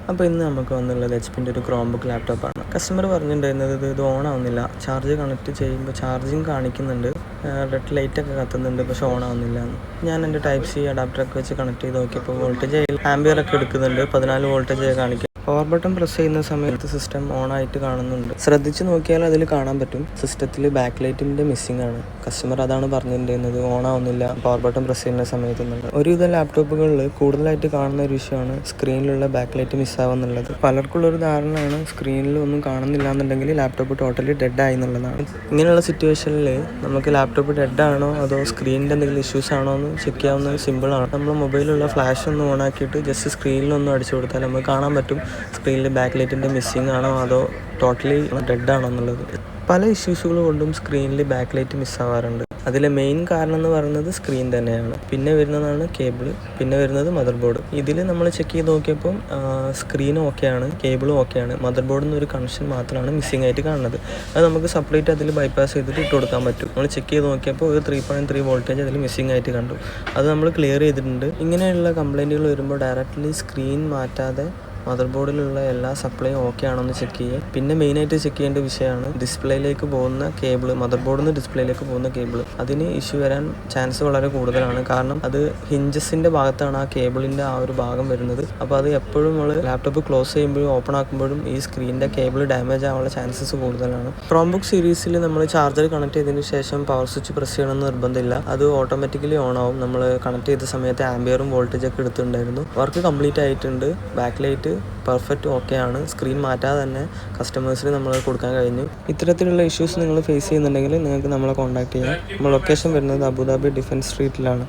അപ്പോൾ ഇന്ന് നമുക്ക് വന്നുള്ളത് HP-ൻ്റെ ഒരു ക്രോംബുക്ക് ലാപ്ടോപ്പാണ്. കസ്റ്റമർ പറഞ്ഞിട്ടുണ്ടായിരുന്നത് ഇത് ഓൺ ആവുന്നില്ല, ചാർജ് കണക്ട് ചെയ്യുമ്പോൾ ചാർജിങ് കാണിക്കുന്നുണ്ട്, റെഡ് ലൈറ്റൊക്കെ കത്തുന്നുണ്ട്, പക്ഷെ ഓൺ ആവുന്നില്ല എന്ന്. ഞാൻ എൻ്റെ ടൈപ്പ് സി അഡാപ്റ്ററൊക്കെ വെച്ച് കണക്ട് ചെയ്ത് നോക്കിയപ്പോൾ വോൾട്ടേജ് ആംബിയറൊക്കെ എടുക്കുന്നുണ്ട്, 14 വോൾട്ടേജ് കാണിക്കും. പവർ ബട്ടൺ പ്രസ് ചെയ്യുന്ന സമയത്ത് സിസ്റ്റം ഓൺ ആയിട്ട് കാണുന്നുണ്ട്. ശ്രദ്ധിച്ച് നോക്കിയാൽ അതിൽ കാണാൻ പറ്റും സിസ്റ്റത്തിൽ ബാക്ക് ലൈറ്റിൻ്റെ മിസ്സിംഗ് ആണ്. കസ്റ്റമർ അതാണ് പറഞ്ഞിട്ടുണ്ടായിരുന്നത്, ഓൺ ആവുന്നില്ല പവർ ബട്ടൺ പ്രസ് ചെയ്യുന്ന സമയത്ത് എന്നുള്ളത്. ഒരുവിധം ലാപ്ടോപ്പുകളിൽ കൂടുതലായിട്ട് കാണുന്ന ഒരു വിഷയമാണ് സ്ക്രീനിലുള്ള ബാക്ക് ലൈറ്റ് മിസ്സാവുന്നുള്ളത്. പലർക്കുള്ളൊരു ധാരണയാണ് സ്ക്രീനിൽ ഒന്നും കാണുന്നില്ല എന്നുണ്ടെങ്കിൽ ലാപ്ടോപ്പ് ടോട്ടലി ഡെഡ് ആയി എന്നുള്ളതാണ്. ഇങ്ങനെയുള്ള സിറ്റുവേഷനിൽ നമുക്ക് ലാപ്ടോപ്പ് ഡെഡ് ആണോ അതോ സ്ക്രീനിൻ്റെ എന്തെങ്കിലും ഇഷ്യൂസ് ആണോ എന്ന് ചെക്ക് ചെയ്യാവുന്നത് സിമ്പിളാണ്. നമ്മൾ മൊബൈലിലുള്ള ഫ്ലാഷ് ഒന്ന് ഓൺ ആക്കിയിട്ട് ജസ്റ്റ് സ്ക്രീനിലൊന്നും അടിച്ചു കൊടുത്താൽ നമുക്ക് കാണാൻ പറ്റും സ്ക്രീനിൽ ബാക്ക് ലൈറ്റിൻ്റെ മിസ്സിംഗ് ആണോ അതോ ടോട്ടലി ഡെഡ് ആണോ എന്നുള്ളത്. പല ഇഷ്യൂസുകൾ കൊണ്ടും സ്ക്രീനിൽ ബാക്ക് ലൈറ്റ് മിസ്സാവാറുണ്ട്. അതിലെ മെയിൻ കാരണം എന്ന് പറയുന്നത് സ്ക്രീൻ തന്നെയാണ്. പിന്നെ വരുന്നതാണ് കേബിൾ, പിന്നെ വരുന്നത് മദർ ബോർഡ്. ഇതിൽ നമ്മൾ ചെക്ക് ചെയ്ത് നോക്കിയപ്പം സ്ക്രീനും ഓക്കെയാണ്, കേബിളും ഓക്കെയാണ്. മദർ ബോർഡിൽ നിന്ന് ഒരു കണക്ഷൻ മാത്രമാണ് മിസ്സിംഗ് ആയിട്ട് കാണുന്നത്. അത് നമുക്ക് സെപ്പറേറ്റ് അതിൽ ബൈപ്പാസ് ചെയ്തിട്ട് ഇട്ട് കൊടുക്കാൻ പറ്റും. നമ്മൾ ചെക്ക് ചെയ്ത് നോക്കിയപ്പോൾ ഒരു 3.3 വോൾട്ടേജ് അതിൽ മിസ്സിംഗ് ആയിട്ട് കണ്ടു. അത് നമ്മൾ ക്ലിയർ ചെയ്തിട്ടുണ്ട്. ഇങ്ങനെയുള്ള കംപ്ലൈൻറ്റുകൾ വരുമ്പോൾ ഡയറക്റ്റ്ലി സ്ക്രീൻ മാറ്റാതെ മദർ ബോർഡിലുള്ള എല്ലാ സപ്ലൈയും ഓക്കെ ആണോന്ന് ചെക്ക് ചെയ്യുക. പിന്നെ മെയിനായിട്ട് ചെക്ക് ചെയ്യേണ്ട വിഷയമാണ് ഡിസ്പ്ലേയിലേക്ക് പോകുന്ന കേബിൾ, മദർ ബോർഡിൽ നിന്ന് ഡിസ്പ്ലേയിലേക്ക് പോകുന്ന കേബിൾ. അതിന് ഇഷ്യൂ വരാൻ ചാൻസ് വളരെ കൂടുതലാണ്. കാരണം അത് ഹിഞ്ചസിൻ്റെ ഭാഗത്താണ് ആ കേബിളിൻ്റെ ആ ഒരു ഭാഗം വരുന്നത്. അപ്പോൾ അത് എപ്പോഴും നമ്മൾ ലാപ്ടോപ്പ് ക്ലോസ് ചെയ്യുമ്പോഴും ഓപ്പൺ ആക്കുമ്പോഴും ഈ സ്ക്രീനിൻ്റെ കേബിൾ ഡാമേജ് ആവാനുള്ള ചാൻസസ് കൂടുതലാണ്. ക്രോംബുക്ക് സീരീസിൽ നമ്മൾ ചാർജർ കണക്ട് ചെയ്തതിന് ശേഷം പവർ സ്വിച്ച് പ്രസ് ചെയ്യണമെന്ന് നിർബന്ധമില്ല. അത് ഓട്ടോമാറ്റിക്കലി ഓൺ ആവും. നമ്മൾ കണക്ട് ചെയ്ത സമയത്ത് ആംബിയറും വോൾട്ടേജൊക്കെ എടുത്തിട്ടുണ്ടായിരുന്നു. വർക്ക് കംപ്ലീറ്റ് ആയിട്ടുണ്ട്. ബാക്ക് ലൈറ്റ് പെർഫെക്റ്റ് ഓക്കെ ആണ്. സ്ക്രീൻ മാറ്റാതെ തന്നെ കസ്റ്റമേഴ്സിന് നമ്മൾ കൊടുക്കാൻ കഴിഞ്ഞു. ഇത്തരത്തിലുള്ള ഇഷ്യൂസ് നിങ്ങൾ ഫേസ് ചെയ്യുന്നുണ്ടെങ്കിൽ നിങ്ങൾക്ക് നമ്മളെ കോൺടാക്ട് ചെയ്യാം. നമ്മൾ ലൊക്കേഷൻ വരുന്നത് അബുദാബി ഡിഫൻസ് സ്ട്രീറ്റിലാണ്.